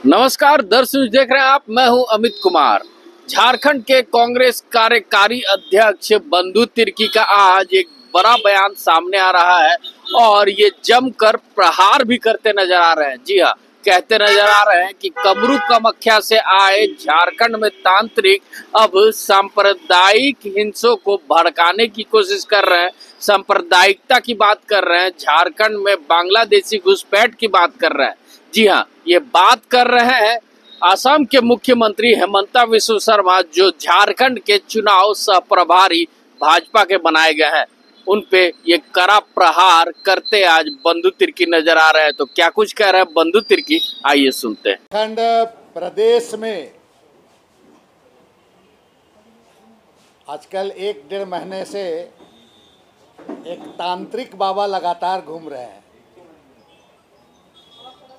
नमस्कार दर्शक, देख रहे हैं आप। मैं हूं अमित कुमार। झारखंड के कांग्रेस कार्यकारी अध्यक्ष बंधु तिर्की का आज एक बड़ा बयान सामने आ रहा है और ये जमकर प्रहार भी करते नजर आ रहे हैं। जी हाँ, कहते नजर आ रहे हैं कि कमरू कामाख्या से आए झारखंड में तांत्रिक अब सांप्रदायिक हिंसों को भड़काने की कोशिश कर रहे हैं, सांप्रदायिकता की बात कर रहे हैं, झारखंड में बांग्लादेशी घुसपैठ की बात कर रहे हैं। जी हाँ, ये बात कर रहे हैं असम के मुख्यमंत्री हेमंता बिस्वा शर्मा, जो झारखंड के चुनाव सह प्रभारी भाजपा के बनाए गए हैं। उन पे ये कड़ा प्रहार करते आज बंधु तिर्की नजर आ रहे हैं। तो क्या कुछ कह रहे हैं बंधु तिर्की, आइए सुनते हैं। झारखंड प्रदेश में आजकल 1-1.5 महीने से एक तांत्रिक बाबा लगातार घूम रहे हैं।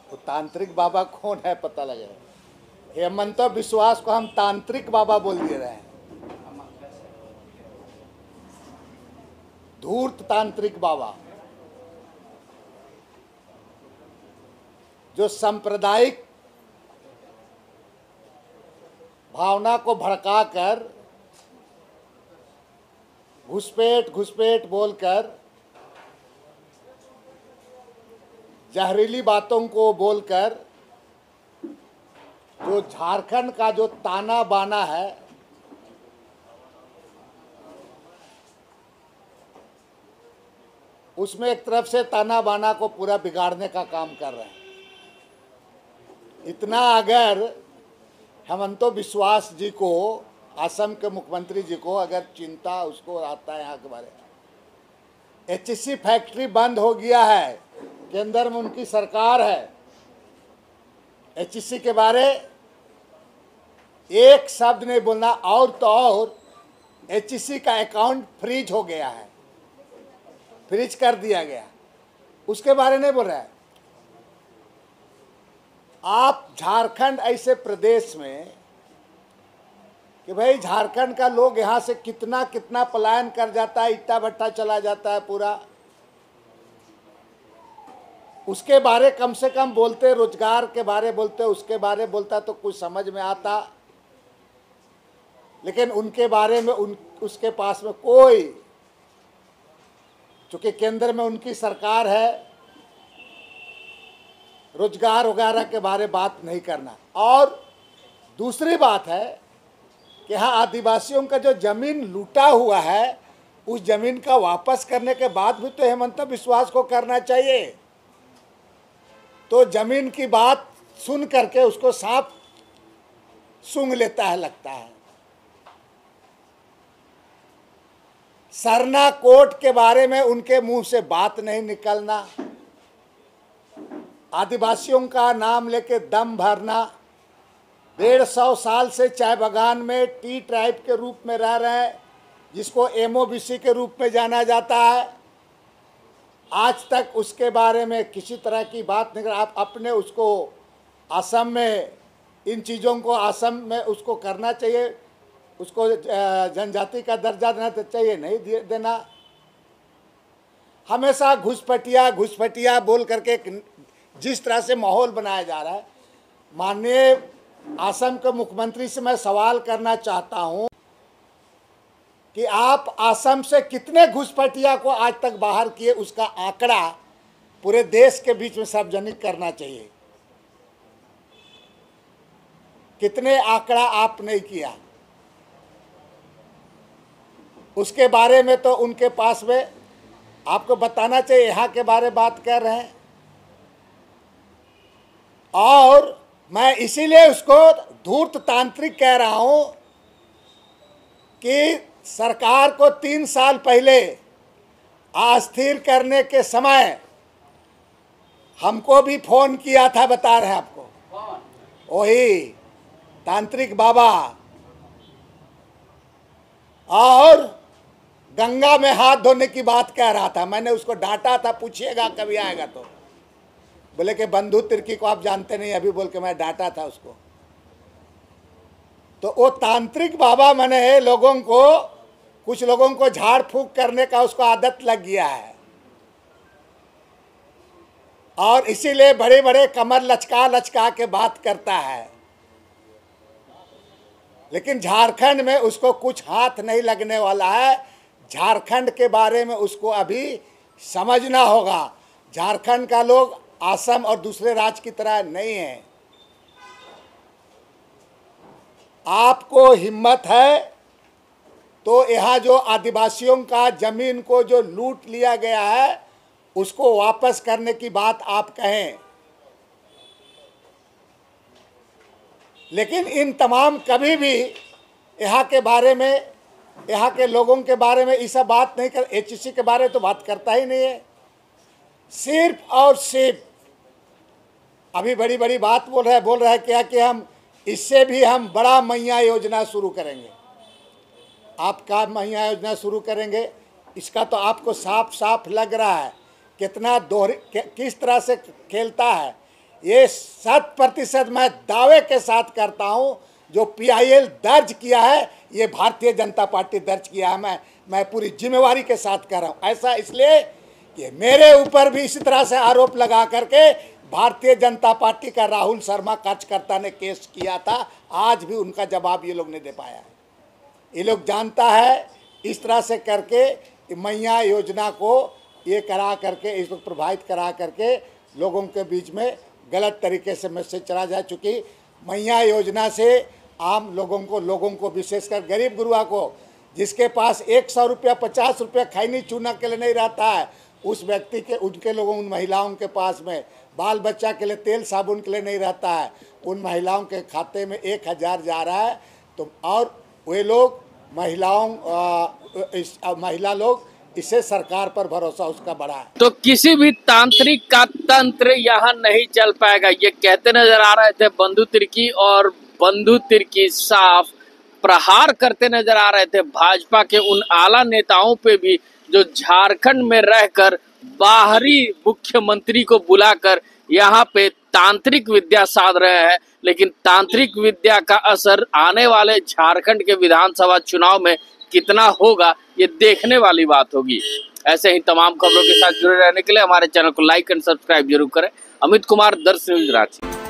तो तांत्रिक बाबा कौन है पता लगे। हेमंत बिस्वा को हम तांत्रिक बाबा बोल दे रहे हैं, धूर्त तांत्रिक बाबा, जो सांप्रदायिक भावना को भड़काकर घुसपैठ बोलकर, जहरीली बातों को बोलकर जो झारखंड का जो ताना बाना है, उसमें एक तरफ से ताना बाना को पूरा बिगाड़ने का काम कर रहे हैं। इतना अगर हेमंत बिस्वा जी को, असम के मुख्यमंत्री जी को अगर चिंता उसको आता है यहाँ के बारे में, एचईसी फैक्ट्री बंद हो गया है, केंद्र में उनकी सरकार है, एचईसी के बारे एक शब्द नहीं बोलना। और तो और एचईसी का अकाउंट फ्रीज हो गया है, फ्रीज कर दिया गया, उसके बारे नहीं बोल रहा है। आप झारखंड ऐसे प्रदेश में कि भाई झारखंड का लोग यहाँ से कितना कितना पलायन कर जाता है, इट्टा भट्टा चला जाता है पूरा, उसके बारे कम से कम बोलते, रोजगार के बारे बोलते, उसके बारे बोलता तो कुछ समझ में आता। लेकिन उनके बारे में उसके पास में कोई, चूंकि केंद्र में उनकी सरकार है, रोजगार वगैरह के बारे बात नहीं करना। और दूसरी बात है कि यहाँ आदिवासियों का जो जमीन लूटा हुआ है, उस जमीन का वापस करने के बाद भी तो हेमंत बिस्वा को करना चाहिए। तो जमीन की बात सुन करके उसको सांप सूंघ लेता है, लगता है। सरना कोट के बारे में उनके मुंह से बात नहीं निकलना, आदिवासियों का नाम लेके दम भरना, 150 साल से चाय बागान में टी ट्राइब के रूप में रह रहे हैं, जिसको एमओबीसी के रूप में जाना जाता है, आज तक उसके बारे में किसी तरह की बात नहीं कर। आप अपने उसको असम में, इन चीज़ों को असम में उसको करना चाहिए, उसको जनजाति का दर्जा देना तो चाहिए, नहीं देना। हमेशा घुसपैठिया बोल करके जिस तरह से माहौल बनाया जा रहा है, माननीय असम के मुख्यमंत्री से मैं सवाल करना चाहता हूं कि आप असम से कितने घुसपैठिया को आज तक बाहर किए, उसका आंकड़ा पूरे देश के बीच में सार्वजनिक करना चाहिए। कितने आंकड़ा आपने किया, उसके बारे में तो उनके पास में आपको बताना चाहिए। यहाँ के बारे में बात कर रहे हैं, और मैं इसीलिए उसको धूर्त तांत्रिक कह रहा हूं कि सरकार को 3 साल पहले अस्थिर करने के समय हमको भी फोन किया था, बता रहे हैं आपको, वही तांत्रिक बाबा, और गंगा में हाथ धोने की बात कह रहा था। मैंने उसको डांटा था, पूछिएगा कभी आएगा तो। बोले कि बंधु तिर्की को आप जानते नहीं, अभी बोल के मैं डांटा था उसको। तो वो तांत्रिक बाबा मैंने लोगों को, कुछ लोगों को झाड़ फूंक करने का उसको आदत लग गया है। और इसीलिए बड़े बड़े कमर लचका लचका के बात करता है, लेकिन झारखंड में उसको कुछ हाथ नहीं लगने वाला है। झारखंड के बारे में उसको अभी समझना होगा। झारखंड का लोग असम और दूसरे राज्य की तरह नहीं है। आपको हिम्मत है तो यहाँ जो आदिवासियों का जमीन को जो लूट लिया गया है उसको वापस करने की बात आप कहें, लेकिन इन तमाम कभी भी यहाँ के बारे में, यहाँ के लोगों के बारे में ये सब बात नहीं कर, HEC के बारे में तो बात करता ही नहीं है। सिर्फ और सिर्फ अभी बड़ी बड़ी बात बोल रहा है क्या कि हम इससे भी हम बड़ा मैया योजना शुरू करेंगे। आप क्या मैया योजना शुरू करेंगे, इसका तो आपको साफ साफ लग रहा है कितना किस तरह से खेलता है। ये 100% मैं दावे के साथ करता हूँ, जो PIL दर्ज किया है ये भारतीय जनता पार्टी दर्ज किया है। मैं पूरी जिम्मेवारी के साथ कर रहा हूँ। ऐसा इसलिए कि मेरे ऊपर भी इसी तरह से आरोप लगा करके भारतीय जनता पार्टी का राहुल शर्मा कार्यकर्ता ने केस किया था। आज भी उनका जवाब ये लोग नहीं दे पाया है। ये लोग जानता है इस तरह से करके मैया योजना को ये करा करके, इसको प्रभावित करा करके लोगों के बीच में गलत तरीके से मैसेज चला जा चुकी। मैया योजना से आम लोगों को विशेषकर गरीब गुरुआ को, जिसके पास 100 रुपया 50 रुपया खैनी चूना के लिए नहीं रहता है, उस व्यक्ति के उन महिलाओं के पास में बाल बच्चा के लिए तेल साबुन के लिए नहीं रहता है, उन महिलाओं के खाते में 1000 जा रहा है। तो और वे लोग महिला लोग इसे सरकार पर भरोसा उसका बढ़ा है। तो किसी भी तांत्रिक का तंत्र यहाँ नहीं चल पाएगा, ये कहते नजर आ रहे थे बंधु तिर्की। और बंधु तिर्की साफ प्रहार करते नजर आ रहे थे भाजपा के उन आला नेताओं पे भी जो झारखंड में रहकर बाहरी मुख्यमंत्री को बुलाकर यहाँ पे तांत्रिक विद्या साध रहे हैं। लेकिन तांत्रिक विद्या का असर आने वाले झारखंड के विधानसभा चुनाव में कितना होगा, ये देखने वाली बात होगी। ऐसे ही तमाम खबरों के साथ जुड़े रहने के लिए हमारे चैनल को लाइक एंड सब्सक्राइब जरूर करें। अमित कुमार, दर्श न्यूज, रांची।